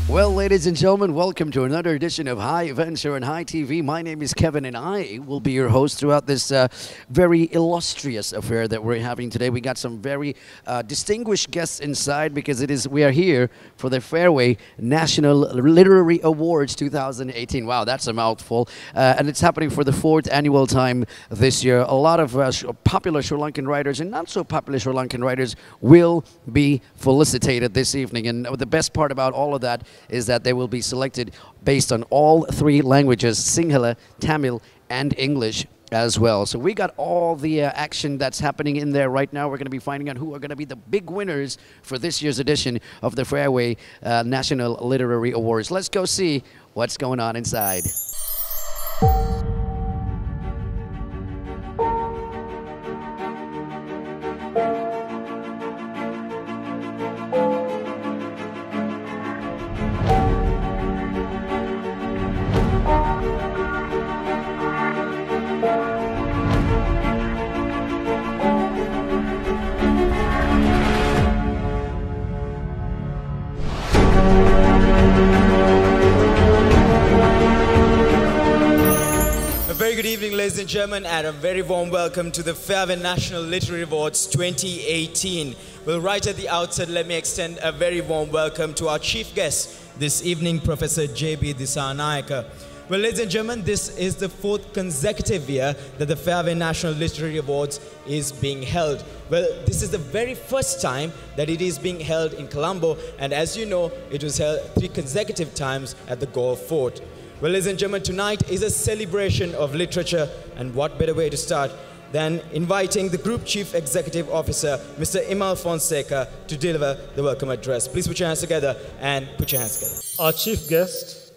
Well, ladies and gentlemen, welcome to another edition of High Venture and High TV. My name is Kevin, and I will be your host throughout this very illustrious affair that we're having today. We got some very distinguished guests inside because we are here for the Fairway National Literary Awards 2018. Wow, that's a mouthful. And it's happening for the 4th annual time this year. A lot of popular Sri Lankan writers and not so popular Sri Lankan writers will be felicitated this evening. And the best part about all of that is that they will be selected based on all 3 languages, Sinhala, Tamil, and English as well. So we got all the action that's happening in there right now. We're going to be finding out who are going to be the big winners for this year's edition of the Fairway National Literary Awards. Let's go see what's going on inside. Very good evening, ladies and gentlemen, and a very warm welcome to the Fairway National Literary Awards 2018. Well, right at the outset, let me extend a very warm welcome to our chief guest this evening, Professor J.B. Dissanayake. Well, ladies and gentlemen, this is the 4th consecutive year that the Fairway National Literary Awards is being held. Well, this is the very first time that it is being held in Colombo, and as you know, it was held 3 consecutive times at the Golf Fort. Well, ladies and gentlemen, tonight is a celebration of literature, and what better way to start than inviting the Group Chief Executive Officer, Mr. Imal Fonseca, to deliver the welcome address. Please put your hands together and put your hands together. Our chief guest,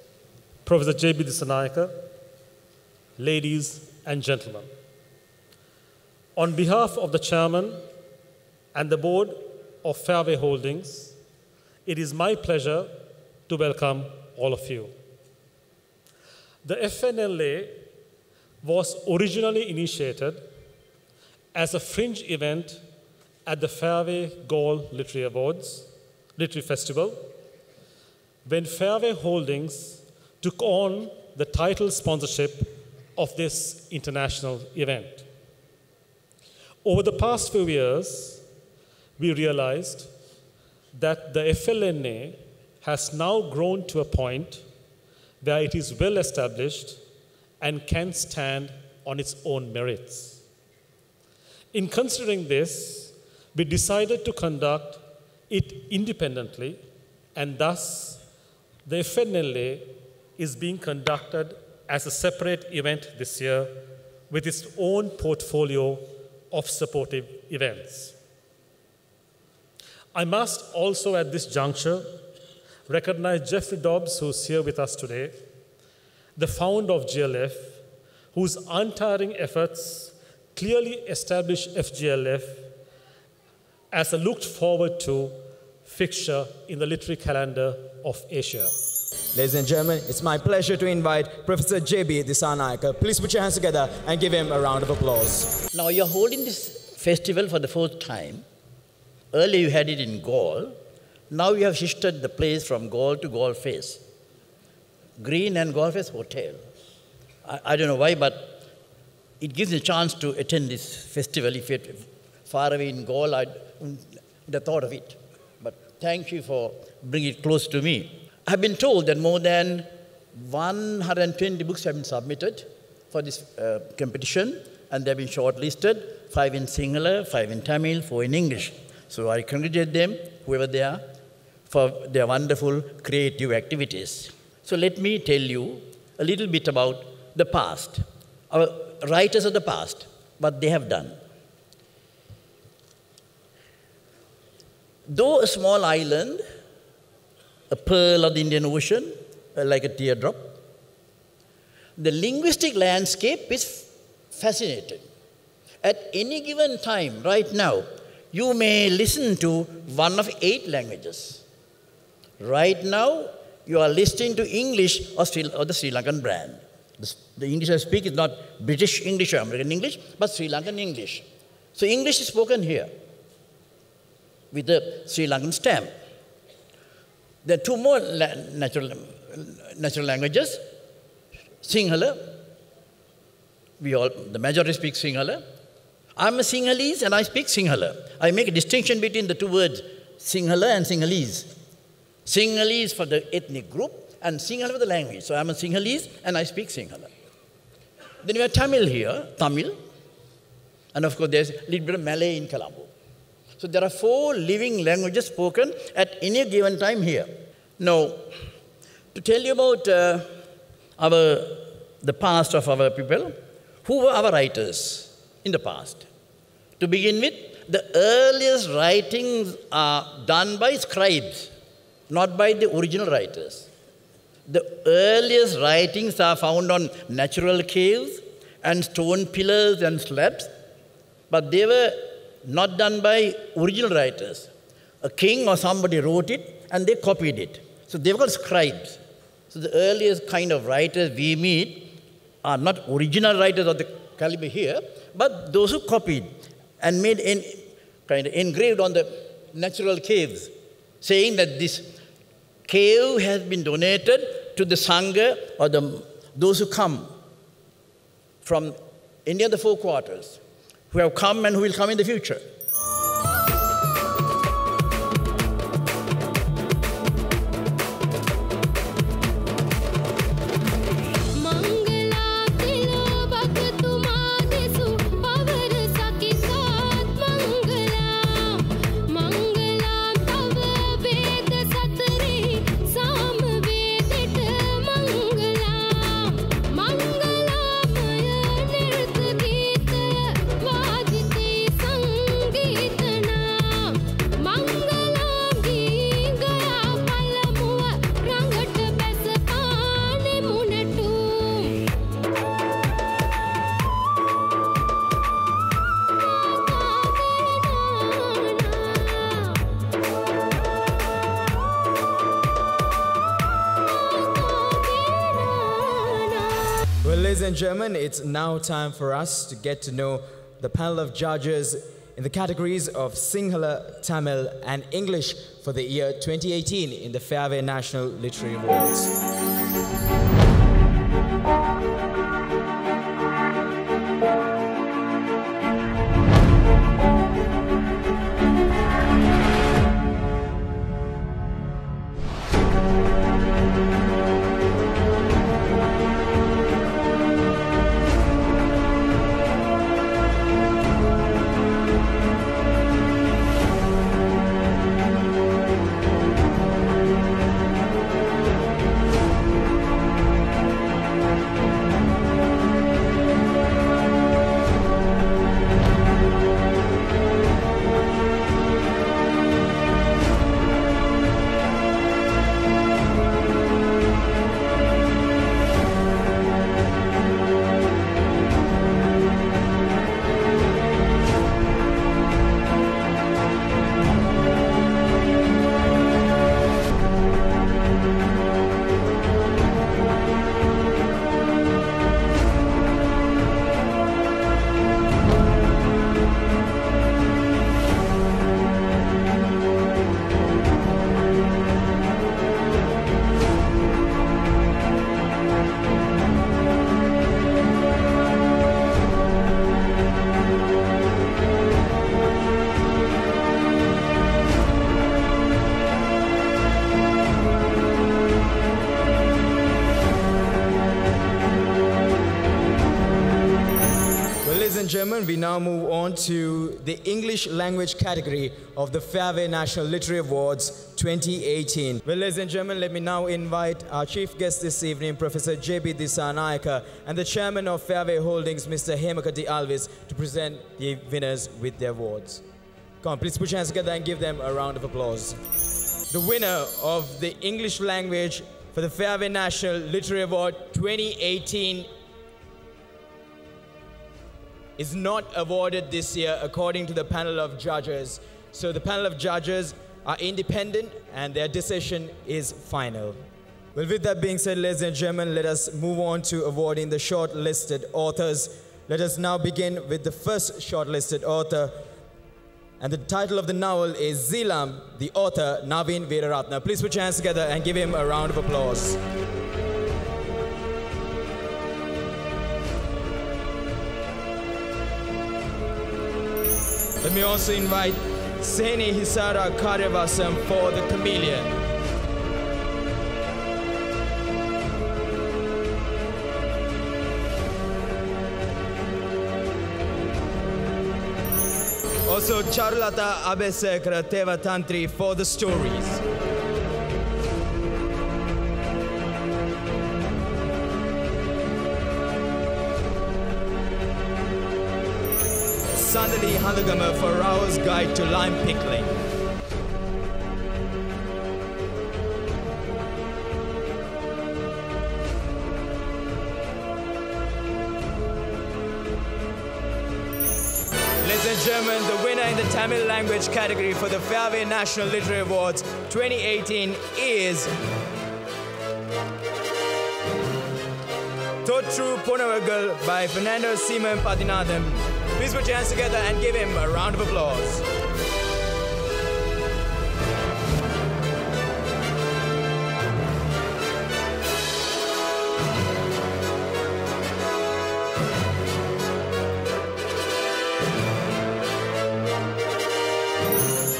Professor J.B. Dissanayake, ladies and gentlemen. On behalf of the Chairman and the Board of Fairway Holdings, it is my pleasure to welcome all of you. The FNLA was originally initiated as a fringe event at the Fairway Gold Literary Awards, Literary Festival, when Fairway Holdings took on the title sponsorship of this international event. Over the past few years, we realized that the FLNA has now grown to a point where it is well established and can stand on its own merits. In considering this, we decided to conduct it independently, and thus the FNLA is being conducted as a separate event this year with its own portfolio of supportive events. I must also at this juncture recognize Jeffrey Dobbs, who's here with us today, the founder of GLF, whose untiring efforts clearly establish FGLF as a looked forward to fixture in the literary calendar of Asia. Ladies and gentlemen, it's my pleasure to invite Professor J.B. Dissanayake. Please put your hands together and give him a round of applause. Now you're holding this festival for the 4th time. Earlier you had it in Gaul. Now you have shifted the place from Gaul to Gaul Face. Green and Gaul Face Hotel. I don't know why, but it gives me a chance to attend this festival. If you're far away in Gaul, I wouldn't have thought of it. But thank you for bringing it close to me. I've been told that more than 120 books have been submitted for this competition, and they've been shortlisted, 5 in Sinhala, 5 in Tamil, 4 in English. So I congratulate them, whoever they are, for their wonderful creative activities. So let me tell you a little bit about the past, our writers of the past, what they have done. Though a small island, a pearl of the Indian Ocean, like a teardrop, the linguistic landscape is fascinating. At any given time, right now, you may listen to one of 8 languages. Right now, you are listening to English or the Sri Lankan brand. The English I speak is not British English or American English, but Sri Lankan English. So English is spoken here with the Sri Lankan stamp. There are two more natural languages. Sinhala. The majority speak Sinhala. I'm a Sinhalese and I speak Sinhala. I make a distinction between the two words, Sinhala and Sinhalese. Sinhalese for the ethnic group and Sinhala for the language. So I'm a Sinhalese and I speak Sinhala. Then we have Tamil here, Tamil. And of course there's a little bit of Malay in Colombo. So there are 4 living languages spoken at any given time here. Now, to tell you about the past of our people, who were our writers in the past? To begin with, the earliest writings are done by scribes, not by the original writers. The earliest writings are found on natural caves and stone pillars and slabs, but they were not done by original writers. A king or somebody wrote it and they copied it. So they were called scribes. So the earliest kind of writers we meet are not original writers of the caliber here, but those who copied and made kind of engraved on the natural caves, saying that this cave has been donated to the Sangha or those who come from any of the 4 quarters, who have come and who will come in the future. Ladies and gentlemen, it's now time for us to get to know the panel of judges in the categories of Sinhala, Tamil and English for the year 2018 in the Fairway National Literary Awards. Gentlemen, we now move on to the English language category of the Fairway National Literary Awards 2018. Well, ladies and gentlemen, let me now invite our chief guest this evening, Professor J.B. Dissanayake, and the chairman of Fairway Holdings, Mr. Hemakati Alvis, to present the winners with their awards. Come on, please put your hands together and give them a round of applause. The winner of the English language for the Fairway National Literary Award 2018 is not awarded this year according to the panel of judges. So the panel of judges are independent and their decision is final. Well, with that being said, ladies and gentlemen, let us move on to awarding the shortlisted authors. Let us now begin with the first shortlisted author. And the title of the novel is Zilam, the author, Naveen Veeraratna. Please put your hands together and give him a round of applause. Let me also invite Seni Hisara Karyavasam for The Chameleon. Also, Charulata Abesekara Tevatantri for The Stories. Sandali Handagama for Rao's Guide to Lime Pickling. Ladies and gentlemen, the winner in the Tamil language category for the Fairway National Literary Awards 2018 is Totru Ponavagal by Fernando Simon Padinathan. Please put your hands together and give him a round of applause.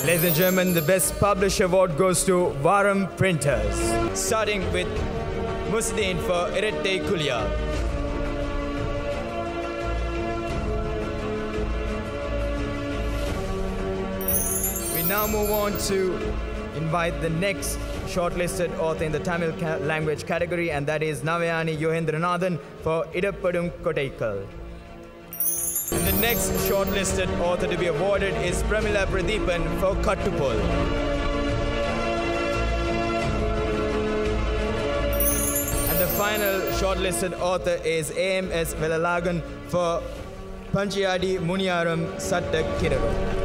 Ladies and gentlemen, the Best Publisher Award goes to Varam Printers. Starting with Musdin for Irette Kulia. We now move on to invite the next shortlisted author in the Tamil language category, and that is Navayani Yohendranathan for Idappadum Kotaikal. And the next shortlisted author to be awarded is Pramila Pradeepan for Kattupol. And the final shortlisted author is AMS Velalagan for Panchiyadi Muniyaram Satta Kiraru.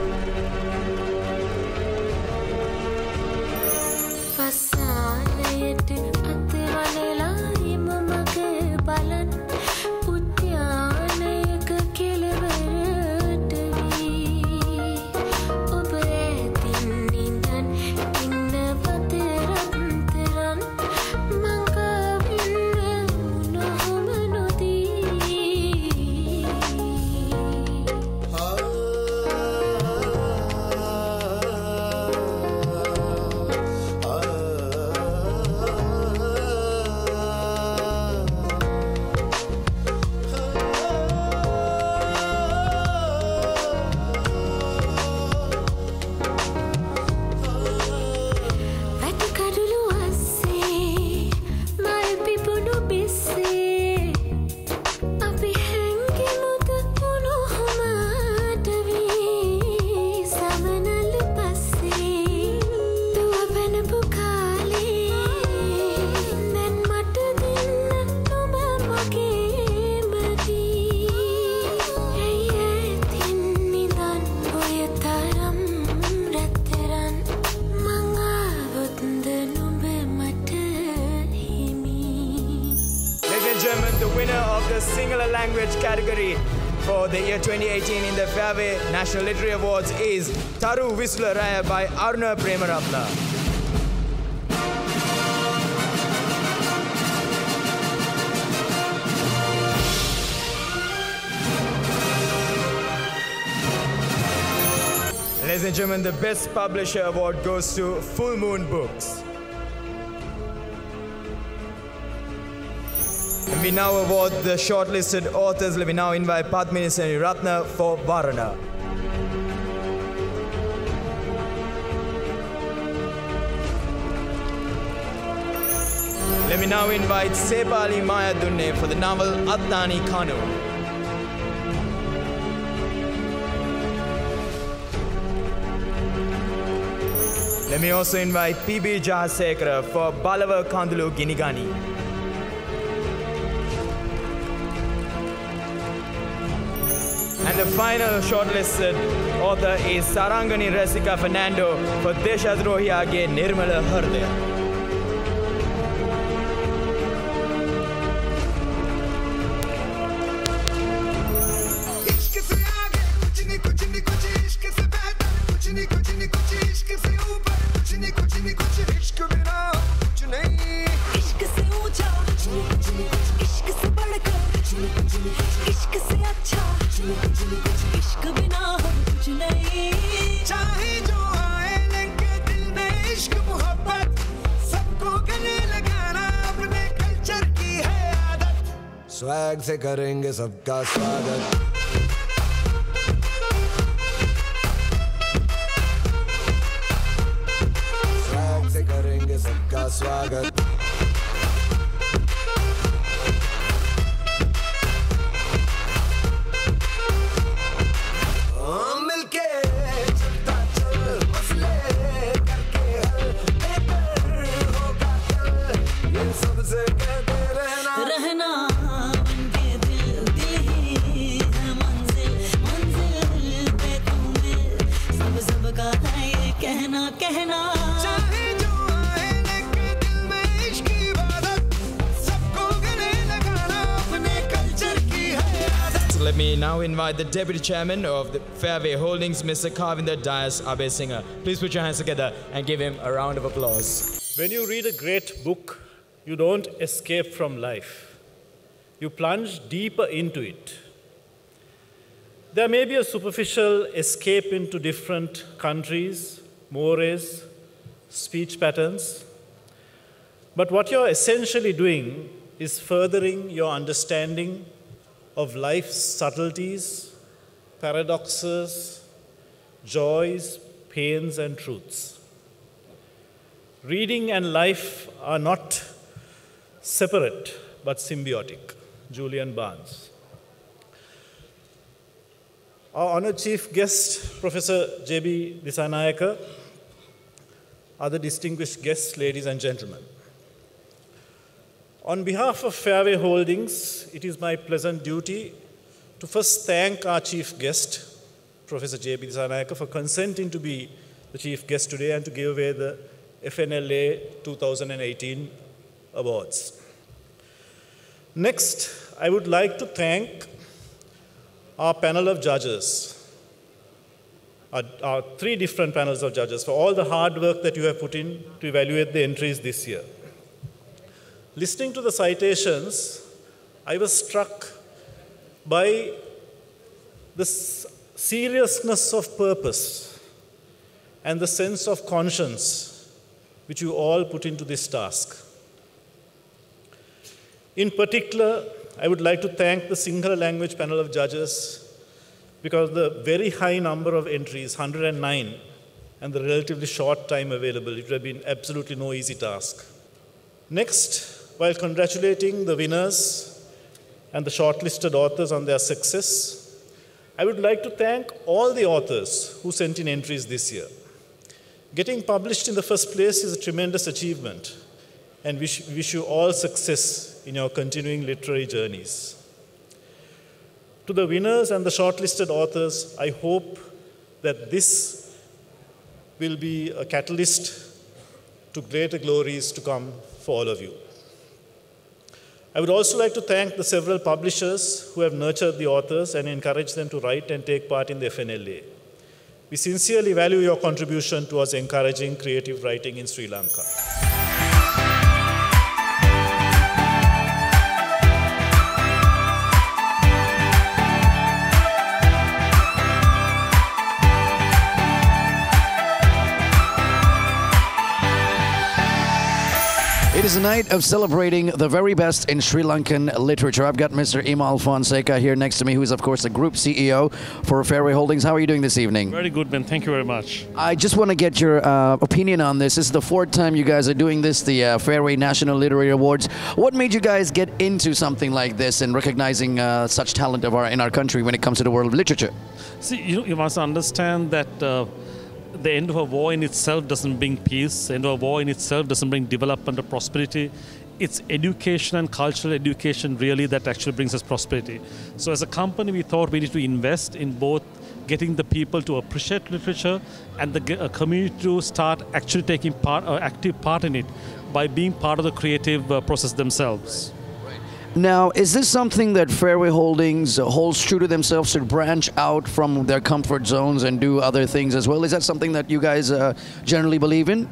The winner of the singular language category for the year 2018 in the Fairway National Literary Awards is Taru Visla Raya by Aruna Premaratna. Ladies and gentlemen, the Best Publisher Award goes to Full Moon Books. And we now award the shortlisted authors. Let me now invite Padmini Seni Ratna for Varana. Let me now invite Sepali Maya Dunne for the novel Attani Kanu. Let me also invite P.B. Jahasekara for Balava Kandulu Ginigani. And the final shortlisted author is Sarangani Rasika Fernando for Deshadrohi Age Nirmala Hardaya. Swag से करेंगे सबका स्वागत swag से करेंगे सबका स्वागत मिलके चलता चल मसले करके हल बेहतर होगा कल ये सबसे कहते रहना कहना चाहे जो आए लेके दिल में इश्क की इबादत सबको गले लगाना अपने कल्चर की है आदत. So let me now invite the Deputy Chairman of the Fairway Holdings, Mr. Kavinder Dias Abe Singer. Please put your hands together and give him a round of applause. When you read a great book, you don't escape from life. You plunge deeper into it. There may be a superficial escape into different countries, mores, speech patterns, but what you're essentially doing is furthering your understanding of life's subtleties, paradoxes, joys, pains, and truths. Reading and life are not separate but symbiotic. Julian Barnes. Our honored chief guest, Professor J.B. Disanayake, other distinguished guests, ladies and gentlemen. On behalf of Fairway Holdings, it is my pleasant duty to first thank our chief guest, Professor J.B. Disanayake, for consenting to be the chief guest today and to give away the FNLA 2018 awards. Next, I would like to thank our panel of judges, our three different panels of judges, for all the hard work that you have put in to evaluate the entries this year. Listening to the citations, I was struck by the seriousness of purpose and the sense of conscience which you all put into this task. In particular, I would like to thank the Sinhala language panel of judges because the very high number of entries, 109, and the relatively short time available, it would have been absolutely no easy task. Next, while congratulating the winners and the shortlisted authors on their success, I would like to thank all the authors who sent in entries this year. Getting published in the first place is a tremendous achievement, and wish you all success in your continuing literary journeys. To the winners and the shortlisted authors, I hope that this will be a catalyst to greater glories to come for all of you. I would also like to thank the several publishers who have nurtured the authors and encouraged them to write and take part in the FNLA. We sincerely value your contribution towards encouraging creative writing in Sri Lanka. It is a night of celebrating the very best in Sri Lankan literature. I've got Mr. Imal Fonseca here next to me, who is, of course, the Group CEO for Fairway Holdings. How are you doing this evening? Very good, Ben. Thank you very much. I just want to get your opinion on this. This is the fourth time you guys are doing this, the Fairway National Literary Awards. What made you guys get into something like this and recognizing such talent in our country when it comes to the world of literature? See, you must understand that the end of a war in itself doesn't bring peace. The end of a war in itself doesn't bring development or prosperity. It's education and cultural education really that actually brings us prosperity. So as a company, we thought we need to invest in both getting the people to appreciate literature and the community to start actually taking part or active part in it by being part of the creative process themselves. Now, is this something that Fairway Holdings holds true to themselves to branch out from their comfort zones and do other things as well? Is that something that you guys generally believe in?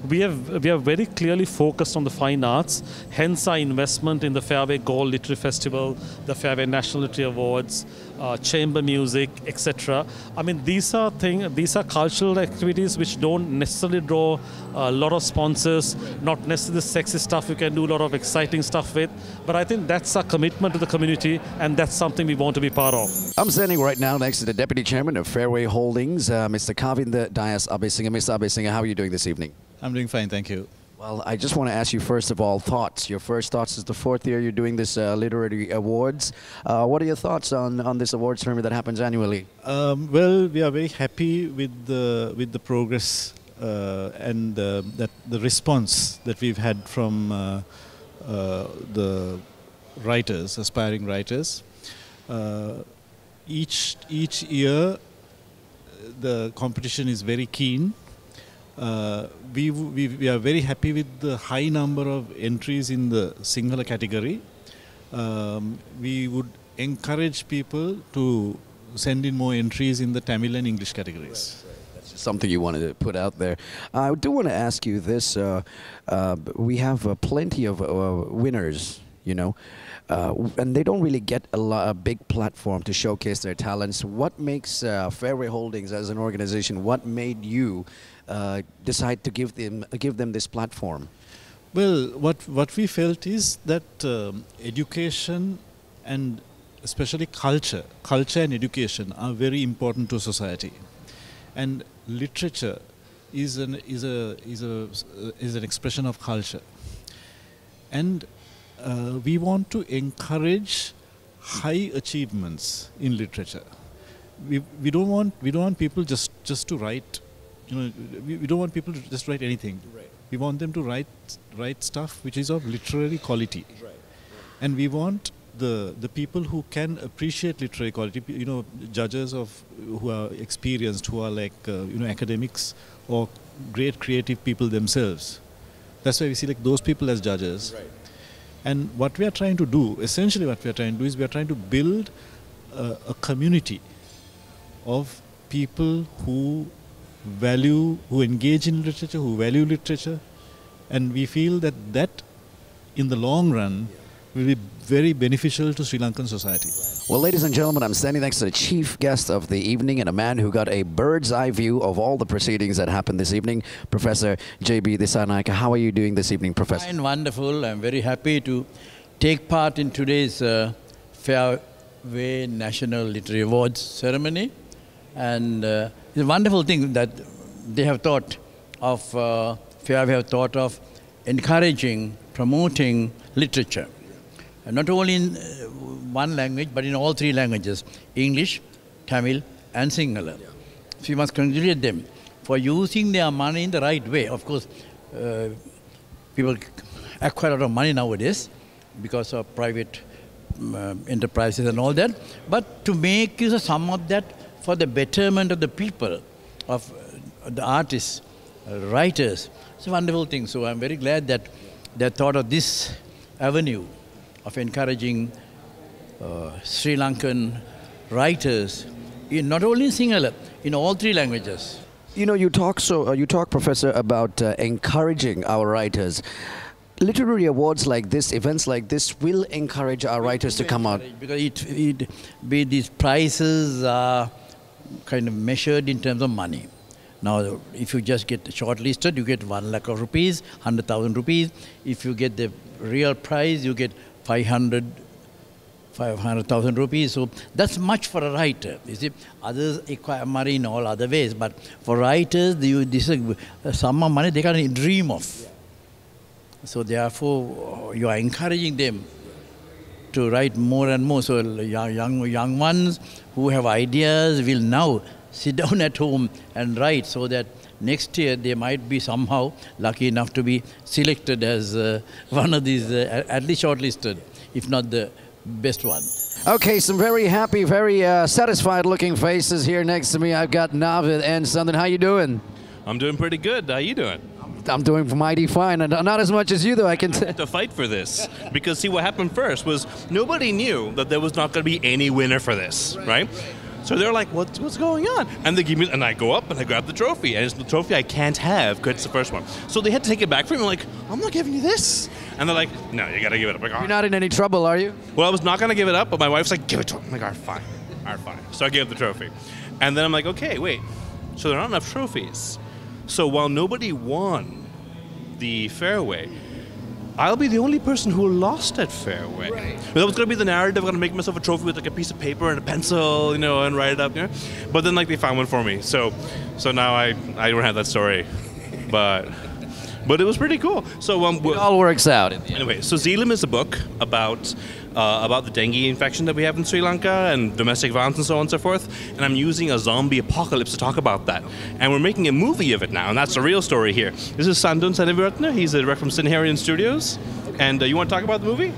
we are very clearly focused on the fine arts, hence our investment in the Fairway Gold Literary Festival, the Fairway National Literary Awards, chamber music, etc. I mean, these are cultural activities which don't necessarily draw a lot of sponsors, not necessarily sexy stuff you can do a lot of exciting stuff with, but I think that's our commitment to the community, and that's something we want to be part of. I'm standing right now next to the Deputy Chairman of Fairway Holdings, Mr. Kavinder Dias Abesinghe. Mr. Abesinghe, how are you doing this evening? I'm doing fine, thank you. Well, I just want to ask you, first of all, thoughts. Your first thoughts is the fourth year you're doing this literary awards. What are your thoughts on this awards ceremony that happens annually? Well, we are very happy with the progress and the response that we've had from the writers, aspiring writers. Each year, the competition is very keen. We are very happy with the high number of entries in the Sinhala category. We would encourage people to send in more entries in the Tamil and English categories. That's something you wanted to put out there. I do want to ask you this. We have plenty of winners, you know, and they don't really get a big platform to showcase their talents. What makes Fairway Holdings as an organization, what made you decide to give them this platform? Well, what we felt is that education and especially culture and education are very important to society, and literature is an expression of culture, and we want to encourage high achievements in literature. We don't want people just to write. You know, we don't want people to just write anything. Right. We want them to write stuff which is of literary quality. Right. And we want the people who can appreciate literary quality, you know, judges who are experienced, who are like academics or great creative people themselves. That's why we see like those people as judges. Right. And what we are trying to do, essentially what we are trying to do is we are trying to build a community of people who engage in literature, who value literature, and we feel that in the long run will be very beneficial to Sri Lankan society. Well, ladies and gentlemen, I'm standing next to the chief guest of the evening and a man who got a bird's eye view of all the proceedings that happened this evening, Professor J.B. Dissanayake. How are you doing this evening, Professor? Fine, wonderful. I'm very happy to take part in today's Fairway National Literary Awards ceremony. And it's a wonderful thing that they have thought of, Fairway have thought of encouraging, promoting literature. And not only in one language, but in all three languages, English, Tamil and Sinhala. So we must congratulate them for using their money in the right way. Of course, people acquire a lot of money nowadays because of private enterprises and all that. But to make use of some of that for the betterment of the people, of the artists, writers. It's a wonderful thing. So I'm very glad that they thought of this avenue of encouraging Sri Lankan writers, not only in Sinhala, in all three languages. You know, you talk, Professor, about encouraging our writers. Literary awards like this, events like this, will encourage our writers to come out. Because these prices are kind of measured in terms of money. Now, if you just get shortlisted, you get 1 lakh of rupees, 100,000 rupees. If you get the real prize, you get 500,000 rupees. So that's much for a writer. You see, others acquire money in all other ways, but for writers, this is a sum of money they can't dream of. So therefore, you are encouraging them to write more and more. So young ones who have ideas will now sit down at home and write, so that next year they might be somehow lucky enough to be selected as one of these, at least shortlisted, if not the best one. Okay, some very happy, very satisfied looking faces here next to me. I've got Navid and Sandhan. How you doing? I'm doing pretty good. How you doing? I'm doing mighty fine, and not as much as you, though. I can to fight for this, because see, what happened first was nobody knew that there was not going to be any winner for this, right? So they're like, what's going on? And they give me, and I go up and I grab the trophy, and it's the trophy I can't have because it's the first one. So they had to take it back from me. I'm like, I'm not giving you this. And they're like, no, you got to give it up. I'm like, You're not in any trouble, are you? well, I was not going to give it up, but my wife's like, give it to him. I'm like, all right, fine. All right, fine. So I gave the trophy. And then I'm like, okay, wait. So there aren't enough trophies. So while nobody won the Fairway, I'll be the only person who lost at Fairway. Right. That was going to be the narrative. I'm going to make myself a trophy with like a piece of paper and a pencil, you know, and write it up. You know? But then like they found one for me. So now I don't have that story. But it was pretty cool. So It all works out. anyway, so Zealand is a book about the dengue infection that we have in Sri Lanka and domestic violence and so on and so forth. And I'm using a zombie apocalypse to talk about that. And we're making a movie of it now, and that's the real story here. This is Sandun Seneviratne. He's a director from Sinharian Studios. And you want to talk about the movie?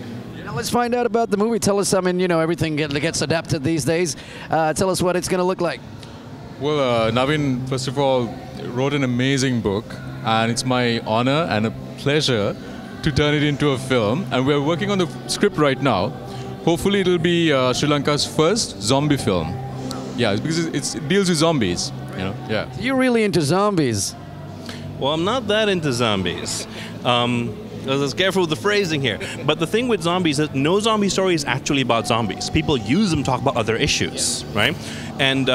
Now let's find out about the movie. Tell us, I mean, you know, everything gets adapted these days. Tell us what it's going to look like. Well, Navin, first of all, wrote an amazing book, and it's my honor and a pleasure to turn it into a film. And we're working on the script right now. Hopefully it'll be Sri Lanka's first zombie film. Yeah, because it deals with zombies, you know, yeah. You're really into zombies. Well, I'm not that into zombies. Let's careful with the phrasing here. But the thing with zombies is that no zombie story is actually about zombies. People use them to talk about other issues, right? And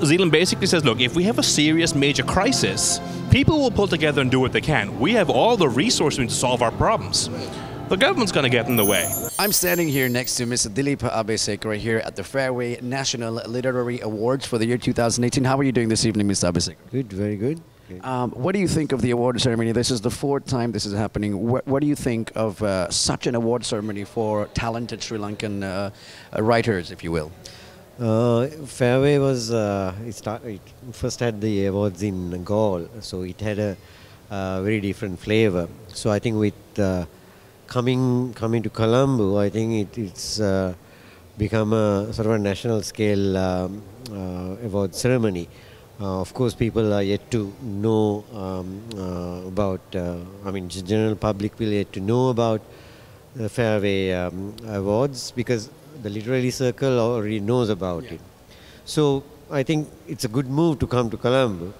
Zealand basically says, look, if we have a serious major crisis, people will pull together and do what they can. We have all the resources to solve our problems. The government's going to get in the way. I'm standing here next to Mr. Dilip Abhisekar here at the Fairway National Literary Awards for the year 2018. How are you doing this evening, Mr. Abhisekar? Good, very good. What do you think of the award ceremony? This is the fourth time this is happening. What do you think of such an award ceremony for talented Sri Lankan writers, if you will? Fairway was it first had the awards in Gaul, so it had a very different flavor. So I think with coming to Colombo, I think it's become a sort of a national scale award ceremony. Of course, people are yet to know about. I mean, general public will yet to know about the Fairway Awards because the literary circle already knows about it. So I think it's a good move to come to Colombo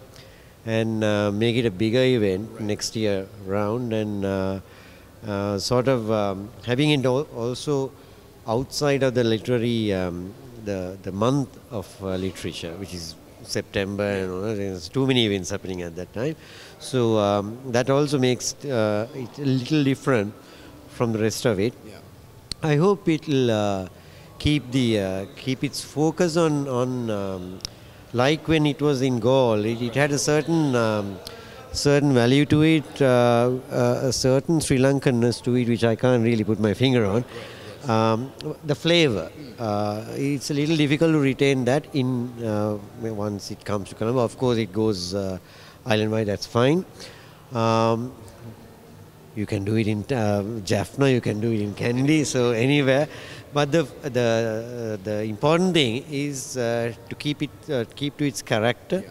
and make it a bigger event next year round, and sort of having it also outside of the literary the month of literature, which is September, and there's too many events happening at that time. So that also makes it a little different from the rest of it. I hope it'll keep its focus on like when it was in Gaul. It had a certain value to it, a certain Sri Lankanness to it, which I can't really put my finger on. The flavor, it's a little difficult to retain that in once it comes to Colombo. Of course, it goes island-wide, that's fine. You can do it in Jaffna, you can do it in Kandy, so anywhere. But the important thing is to keep to its character,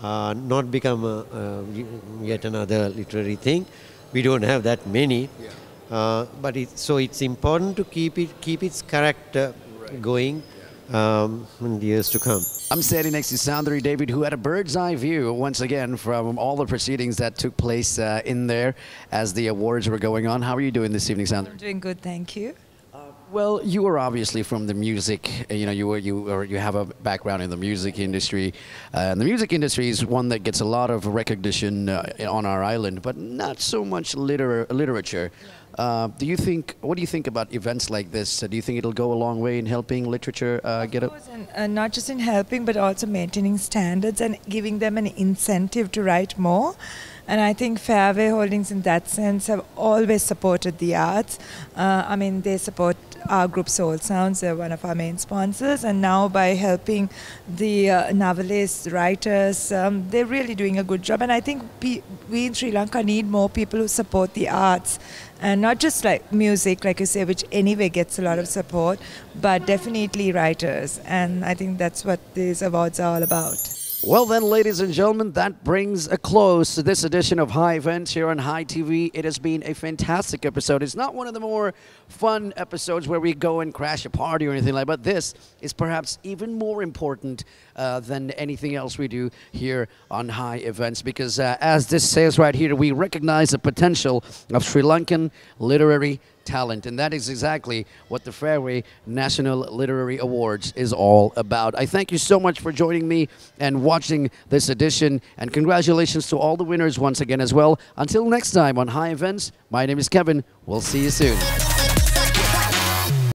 not become yet another literary thing. We don't have that many. But it's important to keep its character going in the years to come. I'm standing next to Soundari David, who had a bird's eye view once again from all the proceedings that took place in there as the awards were going on. How are you doing this evening, Soundari? I'm doing good, thank you. Well, you are obviously from the music. You know, you have a background in the music industry. And the music industry is one that gets a lot of recognition on our island, but not so much literature. What do you think about events like this? Do you think it'll go a long way in helping literature get up? Of course, and not just in helping, but also maintaining standards and giving them an incentive to write more. And I think Fairway Holdings in that sense have always supported the arts. I mean, they support our group Soul Sounds, they're one of our main sponsors, and now by helping the novelists, writers, they're really doing a good job. And I think we in Sri Lanka need more people who support the arts, and not just like music, like you say, which anyway gets a lot of support, but definitely writers. And I think that's what these awards are all about. Well then, ladies and gentlemen, that brings a close to this edition of High Events here on High TV. It has been a fantastic episode. It's not one of the more fun episodes where we go and crash a party or anything like that, but this is perhaps even more important than anything else we do here on High Events, because as this says right here, we recognize the potential of Sri Lankan literary talent, and that is exactly what the Fairway National Literary Awards is all about. I thank you so much for joining me and watching this edition, and congratulations to all the winners once again as well. Until next time on High Events, my name is Kevin. We'll see you soon.